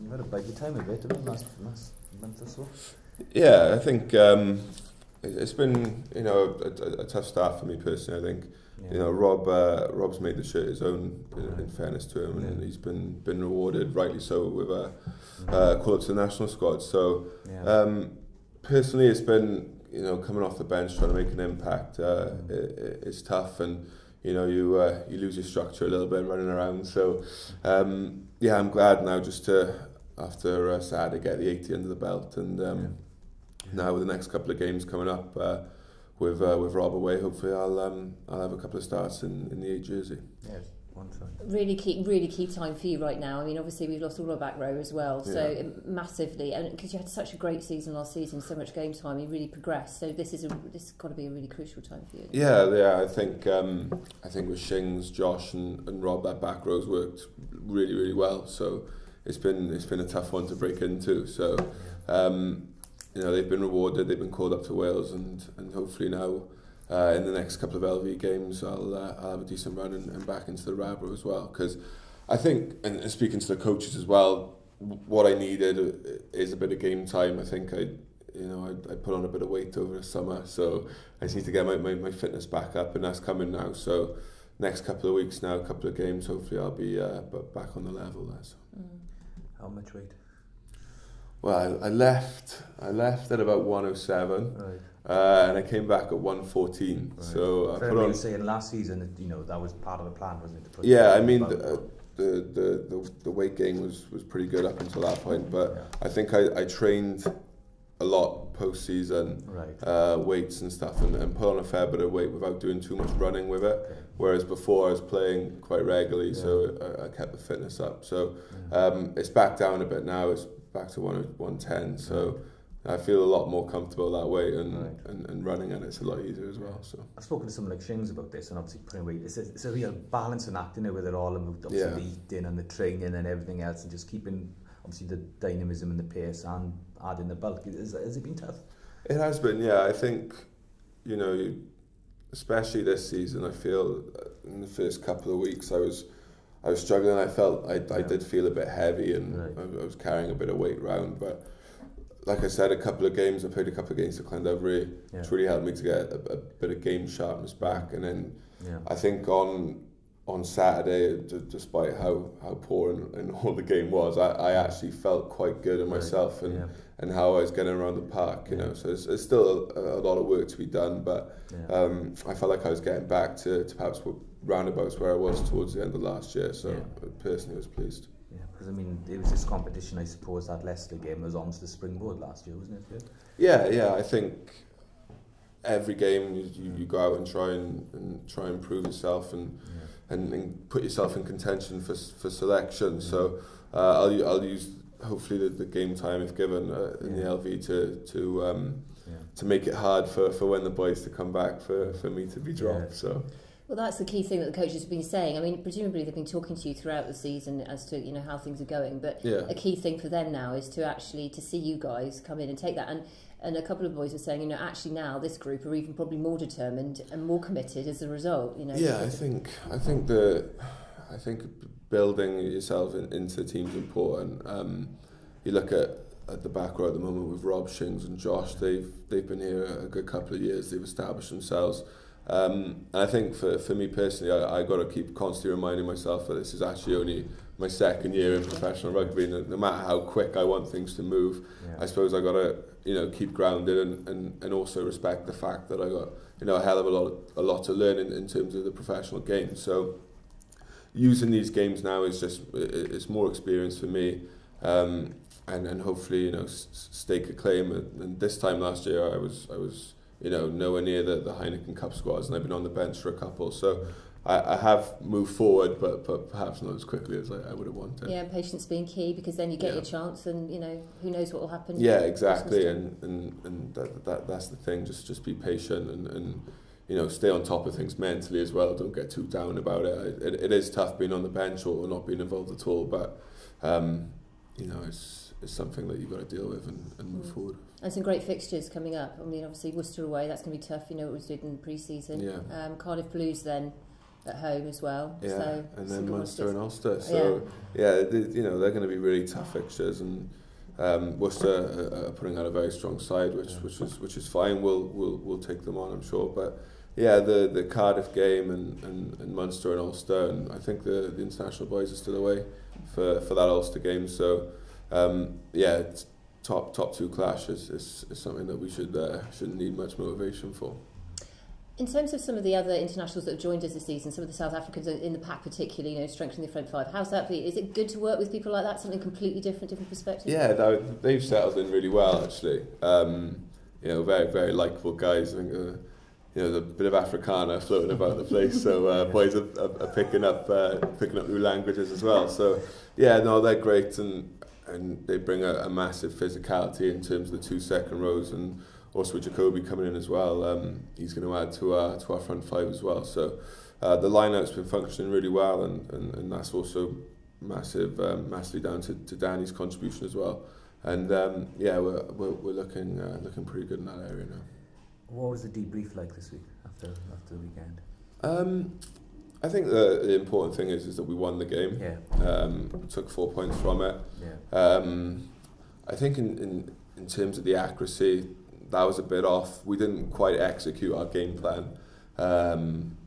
You've had a big time of it, haven't you, last month or so? Yeah, I think it's been, you know, a tough start for me personally. I think, you know, Rob's made the shirt his own, in fairness to him, and he's been rewarded, rightly so, with a call up to the national squad. So personally, it's been, you know, coming off the bench trying to make an impact. It's tough, and you know, you lose your structure a little bit running around. So yeah, I'm glad now just to, after Saturday, get the 80 under the belt, and now with the next couple of games coming up with Rob away, hopefully I'll have a couple of starts in the 8 jersey. Yes. Really key time for you right now. I mean, obviously we've lost all our back row as well, so massively, and because you had such a great season last season, so much game time, you really progressed. So this has got to be a really crucial time for you. Yeah. I think with Shings, Josh, and Rob, that back row's worked really well. So it's been a tough one to break into. So you know, they've been rewarded. They've been called up to Wales, and hopefully now, in the next couple of LV games, I'll have a decent run and back into the Rabro as well. Because I think, and speaking to the coaches as well, what I needed is a bit of game time. I think I put on a bit of weight over the summer, so I just need to get my fitness back up, and that's coming now. So next couple of weeks now, a couple of games, hopefully I'll be back on the level there. So. How much weight? Well, I left at about 107. Right. And I came back at 114. Right. So I put on. Saying last season, you know, that was part of the plan, wasn't it? Yeah, I mean, the weight gain was pretty good up until that point, but I think I trained a lot post-season, weights and stuff, and put on a fair bit of weight without doing too much running with it. Okay. Whereas before I was playing quite regularly, so I kept the fitness up. So it's back down a bit now. It's back to 110. So. I feel a lot more comfortable that way, and running, and it's a lot easier as well. So I've spoken to someone like Shings about this, and obviously putting weight. It's a real balance and acting it with it all, and obviously the eating and the training and everything else, and just keeping obviously the dynamism and the pace and adding the bulk. Has it been tough? It has been, yeah. I think, you know, especially this season, I feel in the first couple of weeks I was struggling. I felt I did feel a bit heavy, and I was carrying a bit of weight around, but. Like I said, I played a couple of games to Clondalfri. It's really helped me to get a bit of game sharpness back. And then I think on Saturday, despite how poor and all the game was, I actually felt quite good in myself and how I was getting around the park. You know, so it's still a lot of work to be done, but I felt like I was getting back to perhaps roundabouts where I was towards the end of last year. So personally, I was pleased. Because I mean, it was this competition, I suppose, that Leicester game was almost the springboard last year, wasn't it? Yeah. I think every game you go out and try and prove yourself and put yourself in contention for selection. So I'll use hopefully the game time if given in the LV to make it hard for when the boys to come back for me to be dropped. So. Well, that's the key thing that the coaches have been saying. I mean, presumably they've been talking to you throughout the season as to, you know, how things are going. But a key thing for them now is to see you guys come in and take that. And a couple of boys were saying, you know, actually now this group are even probably more determined and more committed as a result. You know. Yeah, I think building yourself into the team's important. You look at the back row at the moment with Rob, Shings, and Josh. They've been here a good couple of years. They've established themselves. And I think for me personally, I got to keep constantly reminding myself that this is actually only my second year in professional rugby, and no matter how quick I want things to move, I suppose I got to, you know, keep grounded and also respect the fact that I got, you know, a hell of a lot to learn in terms of the professional game. So using these games now is just it's more experience for me, and hopefully, you know, stake a claim. And this time last year I was you know, nowhere near the Heineken Cup squads, and I've been on the bench for a couple. So I have moved forward, but perhaps not as quickly as I would have wanted. Yeah, and patience being key, because then you get your chance, and you know, who knows what will happen. Yeah, exactly, and that's the thing. Just be patient and you know, stay on top of things mentally as well. Don't get too down about it. It is tough being on the bench or not being involved at all, but you know, it's something that you've got to deal with and move forward. And some great fixtures coming up. I mean, obviously Worcester away, that's going to be tough. You know what we did in pre-season. Cardiff Blues then at home as well. Yeah, so and then Munster and Ulster. So they're going to be really tough fixtures, and Worcester are putting out a very strong side, which is fine. We'll take them on, I'm sure. But yeah, the Cardiff game and Munster and Ulster, and I think the international boys are still away for that Ulster game. So it's top two clash is something that we shouldn't need much motivation for. In terms of some of the other internationals that have joined us this season, some of the South Africans in the pack particularly, strengthening the front five, how's that for you? Is it good to work with people like that, something completely different perspective? Yeah, they've settled in really well, actually. Very, very likeable guys. I think, the bit of Afrikaner floating about the place, so boys are picking up new languages as well. So, they're great, and they bring a massive physicality in terms of the 2 second rows, and also with Jacoby coming in as well, he's going to add to our front five as well. So the line-out's been functioning really well, and that's also massively down to Danny's contribution as well. And we're looking pretty good in that area now. What was the debrief like this week after the weekend? I think the important thing is that we won the game. Yeah. We took 4 points from it. Yeah. I think in terms of the accuracy, that was a bit off. We didn't quite execute our game plan.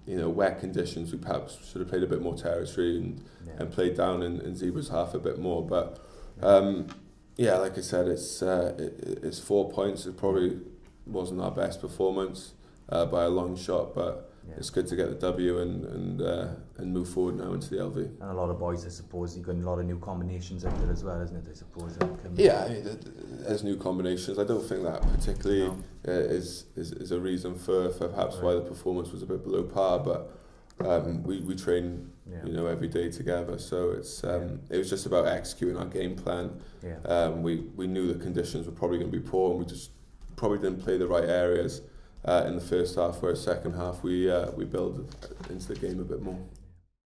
Wet conditions, we perhaps should have played a bit more territory and played down in Zebra's half a bit more. But like I said, it's 4 points. It probably wasn't our best performance by a long shot, but it's good to get the W and move forward now into the LV. And a lot of boys, I suppose, you've got a lot of new combinations out there as well, isn't it? I suppose. There's new combinations. I don't think that particularly is a reason for perhaps why the performance was a bit below par, but we train every day together, so it was just about executing our game plan. We knew the conditions were probably going to be poor, and we just probably didn't play the right areas in the first half, whereas second half we built into the game a bit more.